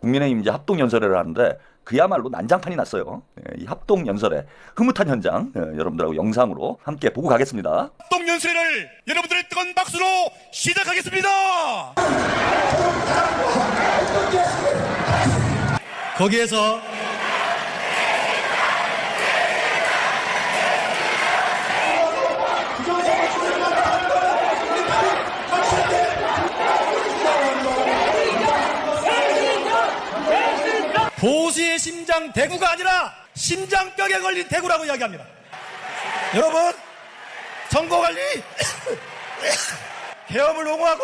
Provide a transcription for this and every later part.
국민의힘 이제 합동 연설회를 하는데 그야말로 난장판이 났어요. 이 합동 연설회 흐뭇한 현장 여러분들하고 영상으로 함께 보고 가겠습니다. 합동 연설회를 여러분들의 뜨거운 박수로 시작하겠습니다. 거기에서 보수의 심장 대구가 아니라 심장병에 걸린 대구라고 이야기합니다. 여러분, 선거관리 개업을 옹호하고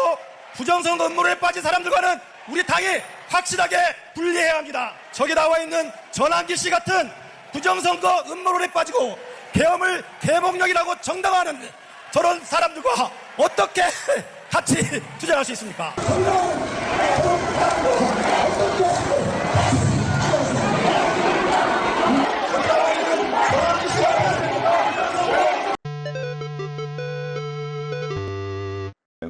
부정선거 음모론에 빠진 사람들과는 우리 당이 확실하게 분리해야 합니다. 저기 나와 있는 전환기 씨 같은 부정선거 음모론에 빠지고 계엄을 개몽령이라고 정당화하는 저런 사람들과 어떻게 같이 투쟁할 수 있습니까?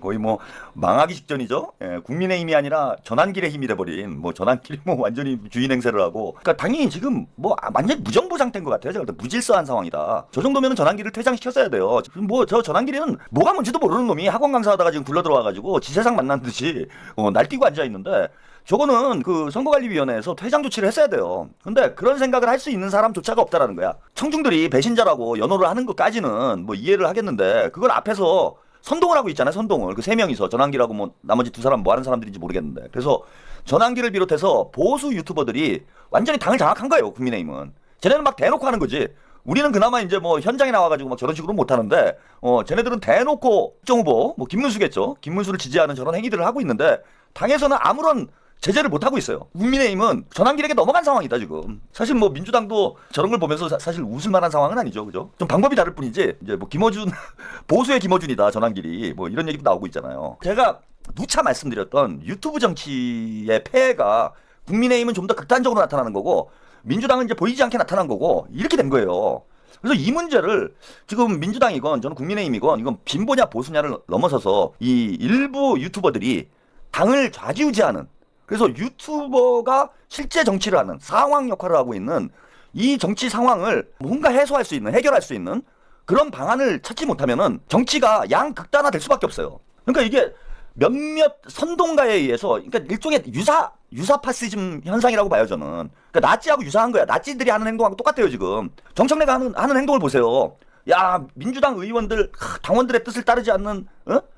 거의 뭐 망하기 직전이죠. 국민의힘이 아니라 전환길의 힘이 돼버린 전환길이 완전히 주인 행세를 하고, 그러니까 당연히 지금 완전 무정부 상태인 것 같아요. 제가 볼 때 무질서한 상황이다. 저 정도면은 전환길을 퇴장시켰어야 돼요. 저 전환길이는 뭐가 뭔지도 모르는 놈이 학원 강사하다가 지금 굴러 들어와가지고 지세상 만난 듯이 날뛰고 앉아 있는데, 저거는 그 선거관리위원회에서 퇴장 조치를 했어야 돼요. 근데 그런 생각을 할 수 있는 사람조차가 없다라는 거야. 청중들이 배신자라고 연호를 하는 것까지는 이해를 하겠는데, 그걸 앞에서 선동을 하고 있잖아요. 선동을. 그 세 명이서 전환기라고 나머지 두 사람 하는 사람들인지 모르겠는데. 그래서 전환기를 비롯해서 보수 유튜버들이 완전히 당을 장악한 거예요. 국민의힘은. 쟤네는 막 대놓고 하는 거지. 우리는 그나마 이제 현장에 나와가지고 저런 식으로 못 하는데, 쟤네들은 대놓고 특정 후보, 김문수겠죠. 김문수를 지지하는 저런 행위들을 하고 있는데, 당에서는 아무런 제재를 못 하고 있어요. 국민의힘은 전환길에게 넘어간 상황이다 지금. 사실 민주당도 저런 걸 보면서 사실 웃을 만한 상황은 아니죠, 그죠? 좀 방법이 다를 뿐이지. 이제 김어준 보수의 김어준이다 전환길이 이런 얘기도 나오고 있잖아요. 제가 누차 말씀드렸던 유튜브 정치의 폐해가 국민의힘은 좀 더 극단적으로 나타나는 거고, 민주당은 이제 보이지 않게 나타난 거고, 이렇게 된 거예요. 그래서 이 문제를 지금 민주당이건 저는 국민의힘이건 이건 진보냐 보수냐를 넘어서서 이 일부 유튜버들이 당을 좌지우지하는, 그래서 유튜버가 실제 정치를 하는 상황 역할을 하고 있는 이 정치 상황을 뭔가 해소할 수 있는, 해결할 수 있는 그런 방안을 찾지 못하면은 정치가 양극단화될 수밖에 없어요. 그러니까 이게 몇몇 선동가에 의해서, 그러니까 일종의 유사파시즘 현상이라고 봐요, 저는. 그러니까 나치하고 유사한 거야. 나치들이 하는 행동하고 똑같아요, 지금. 정청래가 하는 행동을 보세요. 야, 민주당 의원들, 당원들의 뜻을 따르지 않는,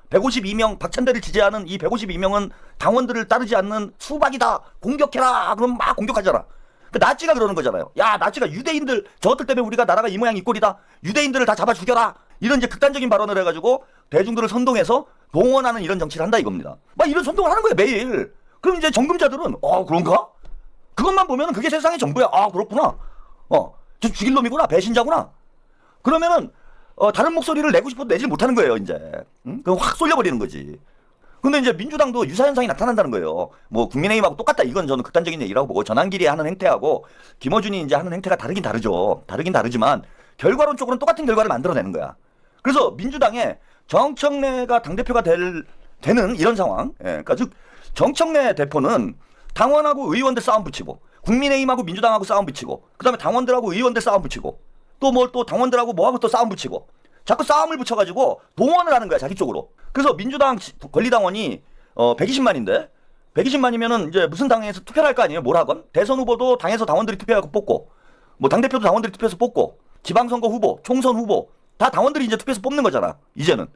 152명, 박찬대를 지지하는 이 152명은 당원들을 따르지 않는 수박이다. 공격해라. 그럼 막 공격하잖아. 그 나치가 그러는 거잖아요. 야, 나치가 유대인들, 저것들 때문에 우리가 나라가 이 모양 이 꼴이다. 유대인들을 다 잡아 죽여라. 이런 이제 극단적인 발언을 해가지고 대중들을 선동해서 동원하는 이런 정치를 한다 이겁니다. 이런 선동을 하는 거예요, 매일. 그럼 이제 정금자들은, 그런가? 그것만 보면은 그게 세상의 전부야. 그렇구나. 저 죽일 놈이구나. 배신자구나. 그러면은 다른 목소리를 내고 싶어도 내질 못하는 거예요, 이제. 그럼 확 쏠려버리는 거지. 근데 이제 민주당도 유사 현상이 나타난다는 거예요. 국민의힘하고 똑같다. 이건 저는 극단적인 얘기라고 보고, 전환길이 하는 행태하고 김어준이 이제 하는 행태가 다르긴 다르죠. 다르긴 다르지만 결과론적으로는 똑같은 결과를 만들어내는 거야. 그래서 민주당의 정청래가 당대표가 되는 이런 상황. 그러니까 즉 정청래 대표는 당원하고 의원들 싸움 붙이고, 국민의힘하고 민주당하고 싸움 붙이고, 그 다음에 당원들하고 의원들 싸움 붙이고, 또 당원들하고 뭐하고 또 싸움 붙이고, 자꾸 싸움을 붙여가지고 동원을 하는 거야, 자기 쪽으로. 그래서 민주당 권리당원이 120만인데 120만이면은 이제 무슨 당에서 투표를 할 거 아니에요. 뭘 하건. 대선 후보도 당에서 당원들이 투표해서 뽑고, 당대표도 당원들이 투표해서 뽑고, 지방선거 후보, 총선 후보 다 당원들이 이제 투표해서 뽑는 거잖아, 이제는.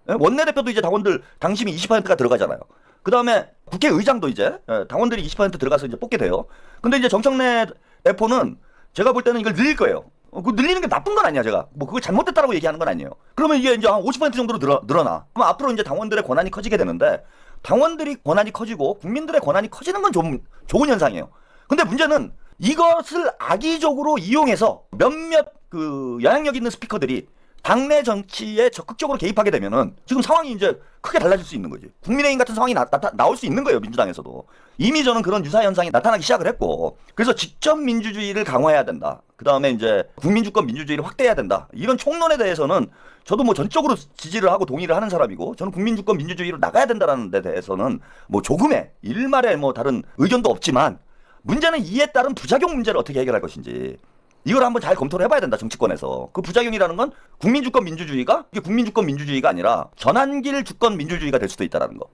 원내대표도 이제 당원들 당심이 20%가 들어가잖아요. 그 다음에 국회의장도 이제 당원들이 20% 들어가서 이제 뽑게 돼요. 근데 이제 정청래 대표는 제가 볼 때는 이걸 늘릴 거예요. 그 늘리는 게 나쁜 건 아니야, 제가. 그걸 잘못됐다라고 얘기하는 건 아니에요. 그러면 이게 이제 한 50% 정도로 늘어나. 그럼 앞으로 이제 당원들의 권한이 커지게 되는데, 당원들이 권한이 커지고 국민들의 권한이 커지는 건 좋은 현상이에요. 근데 문제는 이것을 악의적으로 이용해서 몇몇 영향력 있는 스피커들이 당내 정치에 적극적으로 개입하게 되면은 지금 상황이 이제 크게 달라질 수 있는 거지. 국민의힘 같은 상황이 나올 수 있는 거예요, 민주당에서도. 이미 저는 그런 유사 현상이 나타나기 시작을 했고, 그래서 직접 민주주의를 강화해야 된다. 그 다음에 이제 국민주권 민주주의를 확대해야 된다. 이런 총론에 대해서는 저도 전적으로 지지를 하고 동의를 하는 사람이고, 저는 국민주권 민주주의로 나가야 된다라는 데 대해서는 조금의 일말의 다른 의견도 없지만, 문제는 이에 따른 부작용 문제를 어떻게 해결할 것인지 이걸 한번 잘 검토를 해봐야 된다. 정치권에서. 그 부작용이라는 건 국민주권 민주주의가 이게 국민주권 민주주의가 아니라 전환길 주권 민주주의가 될 수도 있다라는 거.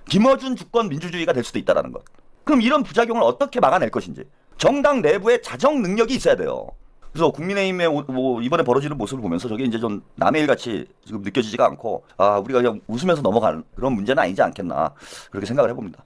김어준 주권 민주주의가 될 수도 있다라는 것. 그럼 이런 부작용을 어떻게 막아낼 것인지 정당 내부에 자정 능력이 있어야 돼요. 그래서 국민의힘의 뭐 이번에 벌어지는 모습을 보면서 저게 이제 좀 남의 일 같이 지금 느껴지지가 않고 아 우리가 그냥 웃으면서 넘어가는 그런 문제는 아니지 않겠나 그렇게 생각을 해봅니다.